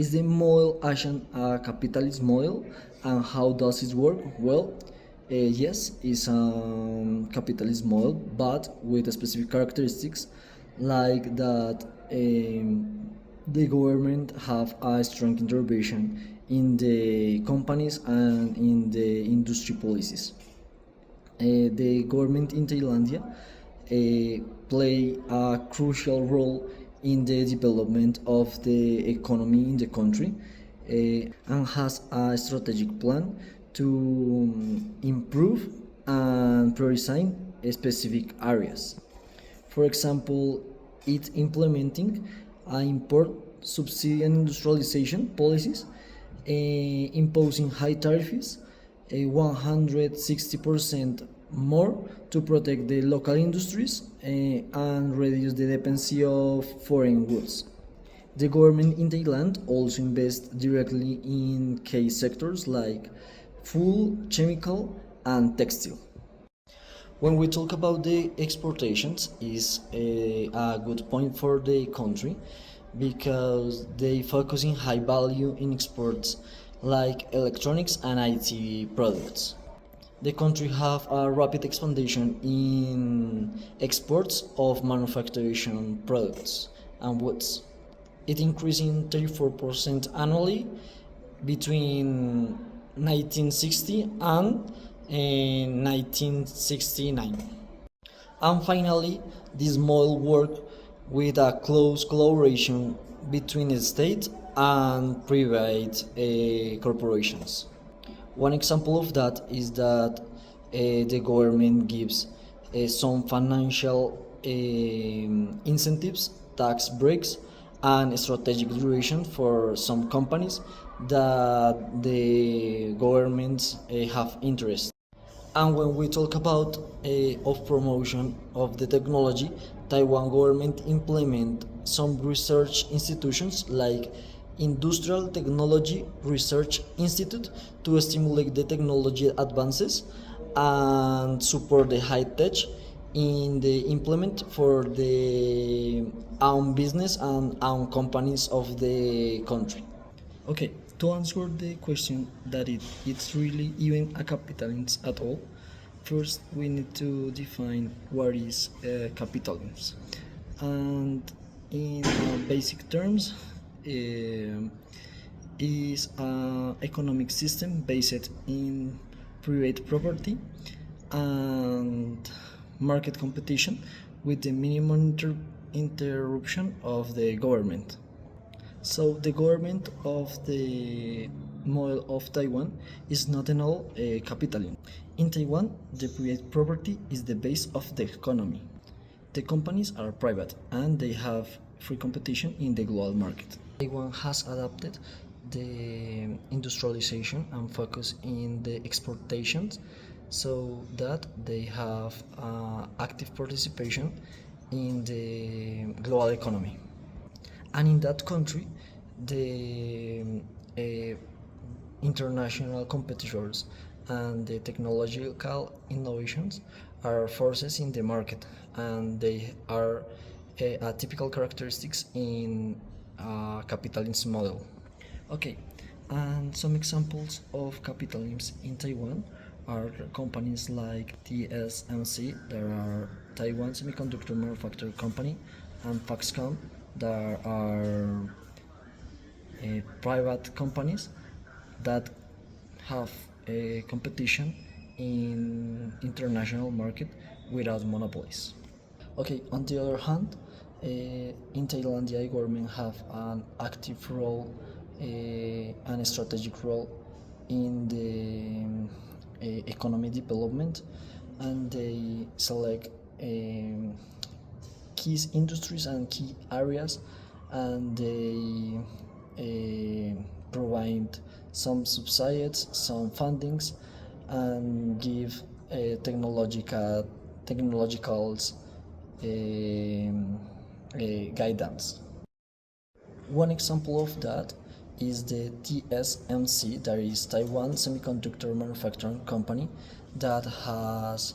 Is the model Asian a capitalist model, and how does it work? Well, yes, it's a capitalist model, but with specific characteristics, like that the government have a strong intervention in the companies and in the industry policies. The government in Thailand play a crucial role in the development of the economy in the country, and has a strategic plan to improve and prioritize specific areas. For example, it's implementing import subsidy and industrialization policies, imposing high tariffs, 160% more to protect the local industries, and reduce the dependency of foreign goods. The government in Thailand also invests directly in key sectors like food, chemical, and textile. When we talk about the exportations, is a good point for the country because they focus in high value in exports like electronics and IT products. The country have a rapid expansion in exports of manufacturing products and goods. It increasing 34% annually between 1960 and 1969. And finally, this model worked with a close collaboration between the state and private corporations. One example of that is that the government gives some financial incentives, tax breaks, and strategic duration for some companies that the governments have interest. And when we talk about of promotion of the technology, Taiwan government implement some research institutions like Industrial Technology Research Institute to stimulate the technology advances and support the high tech in the implement for the own business and own companies of the country. Okay, to answer the question that it's really even a capitalism at all, first we need to define what is capitalism. And in basic terms, is an economic system based in private property and market competition with the minimum interruption of the government. So the government of the model of Taiwan is not at all capitalism. In Taiwan, the private property is the base of the economy. The companies are private and they have free competition in the global market. Taiwan has adopted the industrialization and focus in the exportations so that they have active participation in the global economy. And in that country, the international competitors and the technological innovations are forces in the market, and they are typical characteristics in a capitalism model. Okay, and some examples of capitalism in Taiwan are companies like TSMC, that are Taiwan Semiconductor Manufacturing Company, and Foxconn, that are private companies that have a competition in international market without monopolies. Okay, on the other hand, in Thailand, the government have an active role and a strategic role in the economic development, and they select key industries and key areas, and they provide some subsidies, some fundings, and give technological guidance. One example of that is the TSMC, that is Taiwan Semiconductor Manufacturing Company, that has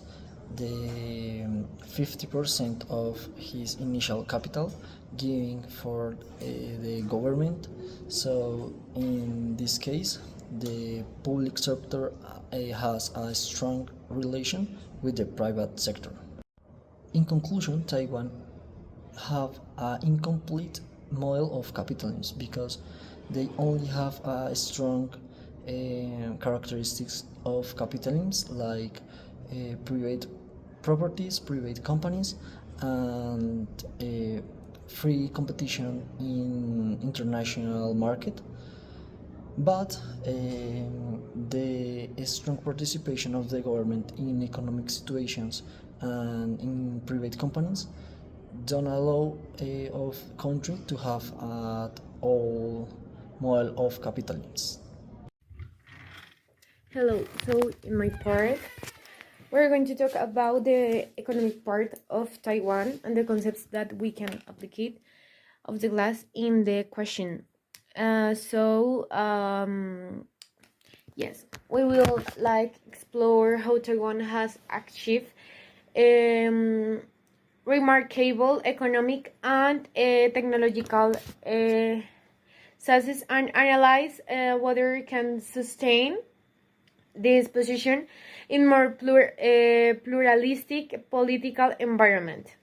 the 50% of his initial capital giving for the government. So in this case, the public sector has a strong relation with the private sector. In conclusion, Taiwan have an incomplete model of capitalism because they only have a strong characteristics of capitalism like private properties, private companies, and free competition in international market. But the strong participation of the government in economic situations and in private companies don't allow of country to have an all model of capitalism. Hello, so in my part, we're going to talk about the economic part of Taiwan and the concepts that we can apply of the class in the question. Yes, we will explore how Taiwan has achieved remarkable economic and technological success and analyze whether it can sustain this position in more pluralistic political environment.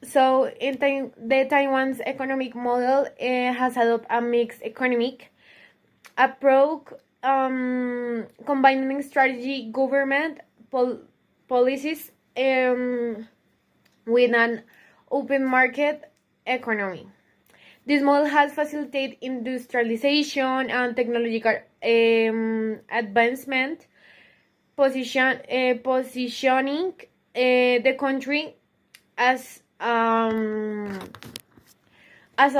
So, the Taiwan's economic model has adopted a mixed economic approach, combining strategy, government policies with an open market economy. This model has facilitated industrialization and technological advancement, positioning the country as a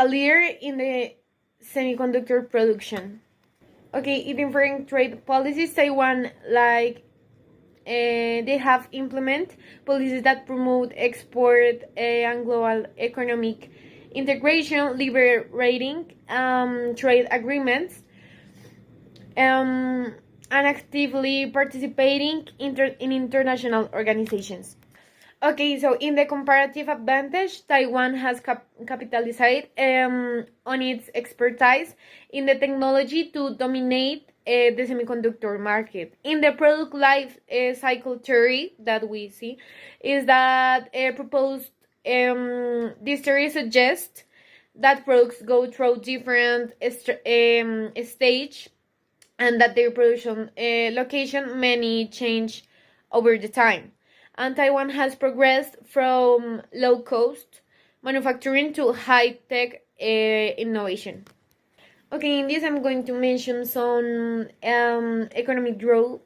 leader in the semiconductor production. Okay, in different trade policies, Taiwan they have implemented policies that promote export and global economic integration, liberating trade agreements, and actively participating in international organizations. Okay, so in the comparative advantage, Taiwan has capitalized on its expertise in the technology to dominate the semiconductor market. In the product life cycle theory that we see, is that proposed this theory suggests that products go through different stage and that their production location many change over the time. And Taiwan has progressed from low-cost manufacturing to high-tech innovation. Okay, in this I'm going to mention some economic growth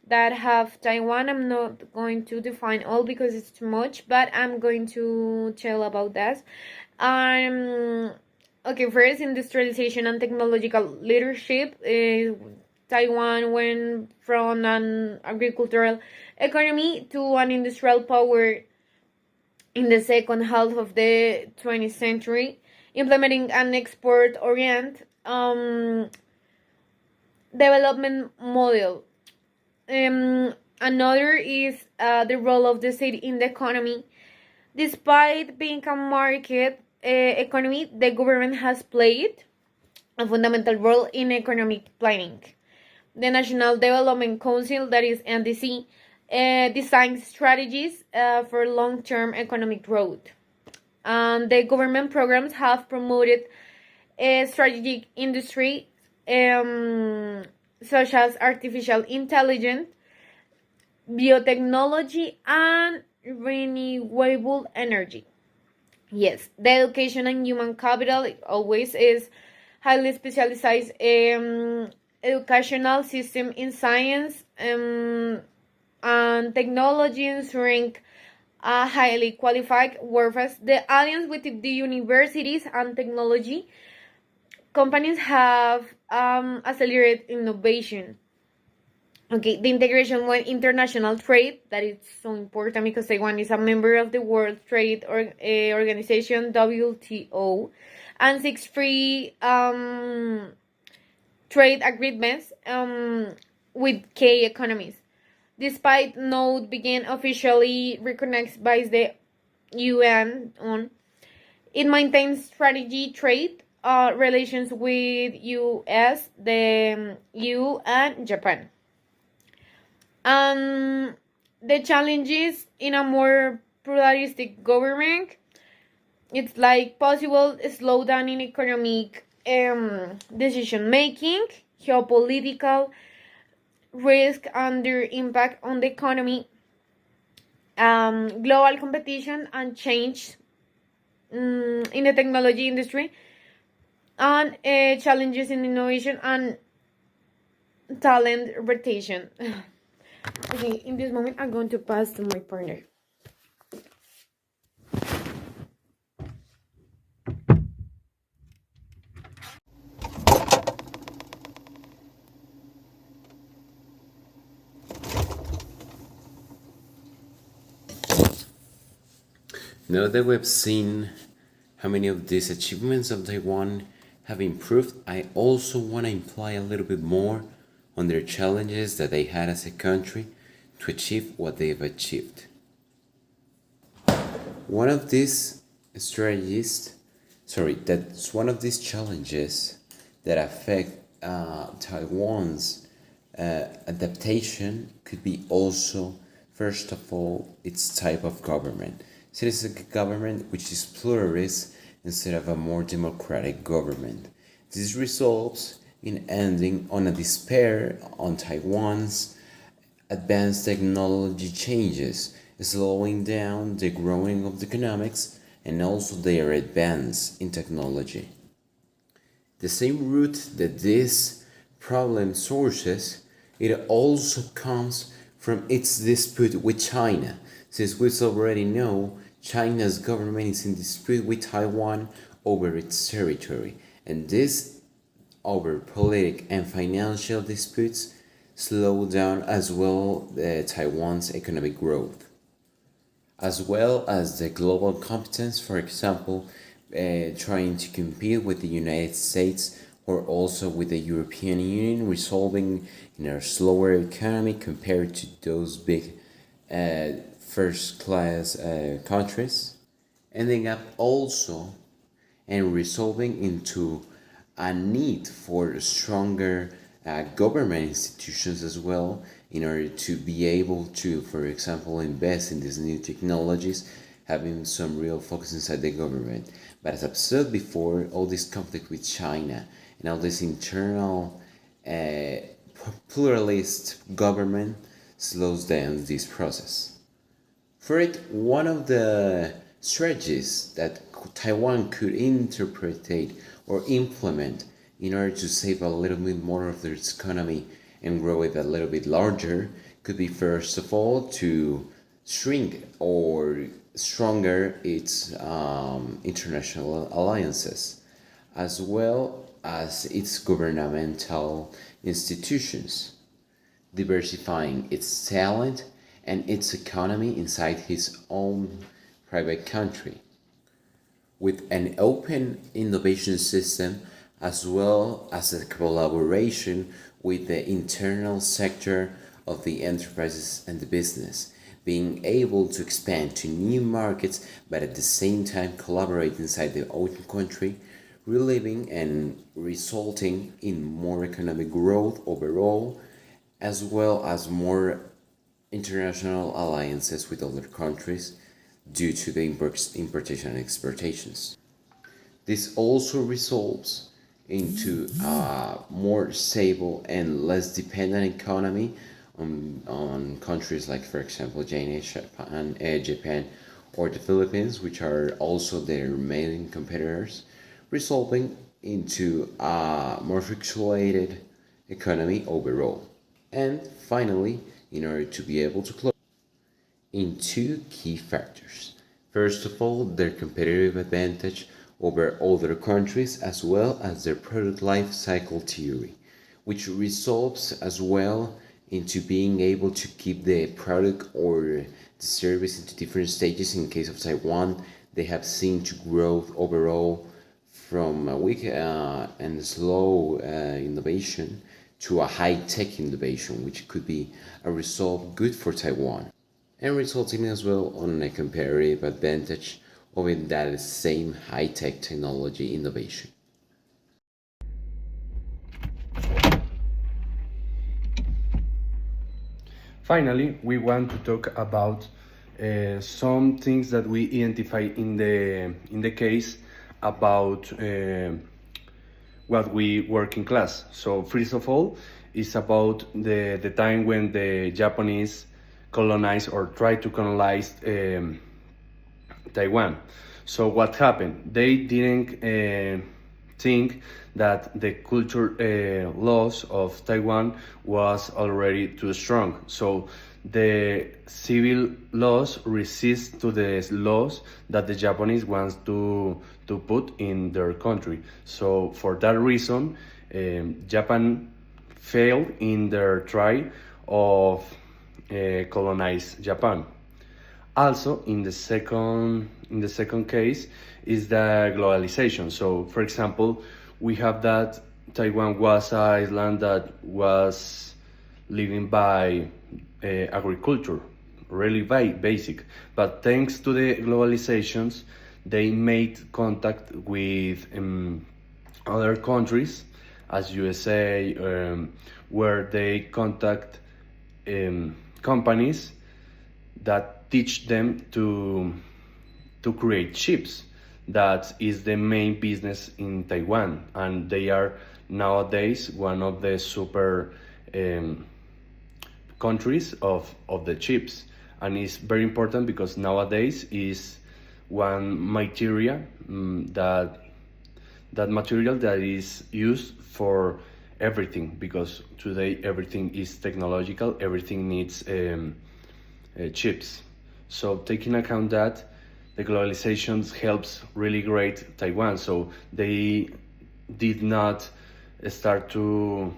that have Taiwan. I'm not going to define all because it's too much, but I'm going to tell about that. Okay, first, industrialization and technological leadership. Taiwan went from an agricultural economy to an industrial power in the second half of the 20th century, implementing an export-oriented development model. Another is the role of the state in the economy. Despite being a market economy, the government has played a fundamental role in economic planning. The National Development Council, that is NDC, designs strategies for long-term economic growth. The government programs have promoted strategic industry such as artificial intelligence, biotechnology, and renewable energy. Yes, the education and human capital always is highly specialized educational system in science and technology, ensuring a highly qualified workforce. The alliance with the universities and technology companies have accelerated innovation. Okay, the integration with international trade, that is so important because Taiwan is a member of the World Trade Organization, WTO, and seeks free trade agreements with key economies. despite not being officially recognized by the UN. It maintains strategy trade relations with US, the EU, and Japan. The challenges in a more pluralistic government, it's like possible slowdown in economic decision making, geopolitical risk and their impact on the economy, global competition and change in the technology industry, and challenges in innovation and talent rotation. Okay, in this moment, I'm going to pass to my partner. Now that we've seen how many of these achievements of Taiwan have improved, I also want to imply a little bit more on their challenges that they had as a country to achieve what they've achieved. One of these that's one of these challenges that affect Taiwan's adaptation could be also, first of all, its type of government. So it is a government which is pluralist instead of a more democratic government. This results in ending on a despair on Taiwan's advanced technology changes, slowing down the growing of the economics and also their advance in technology. The same root that this problem sources, it also comes from its dispute with China, since we already know China's government is in dispute with Taiwan over its territory, and this over political and financial disputes slow down as well Taiwan's economic growth, as well as the global competence, for example, trying to compete with the United States or also with the European Union, resulting in a slower economy compared to those big first class countries, ending up also and resolving into a need for stronger government institutions as well in order to be able to, for example, invest in these new technologies, having some real focus inside the government. But as I've said before, all this conflict with China and all this internal pluralist government slows down this process. For it, one of the strategies that Taiwan could interpret or implement in order to save a little bit more of its economy and grow it a little bit larger could be, first of all, to shrink or stronger its international alliances, as well as its governmental institutions, diversifying its talent and its economy inside his own private country, with an open innovation system as well as a collaboration with the internal sector of the enterprises and the business, being able to expand to new markets but at the same time collaborate inside their own country, reliving and resulting in more economic growth overall, as well as more international alliances with other countries due to the importation and exportations. This also results into a more stable and less dependent economy on countries like, for example, Japan or the Philippines, which are also their main competitors, resulting into a more fluctuated economy overall. And finally, in order to be able to close in two key factors. First of all, their competitive advantage over other countries, as well as their product life cycle theory, which results as well into being able to keep the product or the service into different stages. In case of Taiwan, they have seen to growth overall from a weak and slow innovation to a high-tech innovation, which could be a result good for Taiwan, and resulting as well on a comparative advantage of that same high-tech technology innovation. Finally, we want to talk about some things that we identify in the case about what we work in class. So first of all, it's about the time when the Japanese colonized or tried to colonize Taiwan. So what happened? They didn't think that the culture laws of Taiwan was already too strong. So the civil laws resist to the laws that the Japanese wants to put in their country. So for that reason, Japan failed in their try of colonize Japan. Also, in the second case is the globalization. So, for example, we have that Taiwan was an island that was living by agriculture, really basic. But thanks to the globalizations, they made contact with other countries, as USA, where they contact companies that teach them to create chips. That is the main business in Taiwan, and they are nowadays one of the super countries of the chips. And it's very important because nowadays is one material that material that is used for everything, because today everything is technological, everything needs chips. So taking account that, the globalization helps really great Taiwan. So they did not start to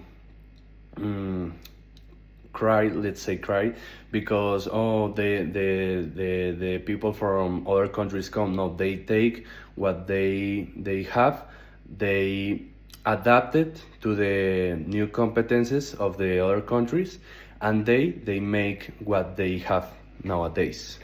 cry, let's say cry, because the people from other countries come. No, they take what they have, they adapt it to the new competences of the other countries, and they make what they have nowadays.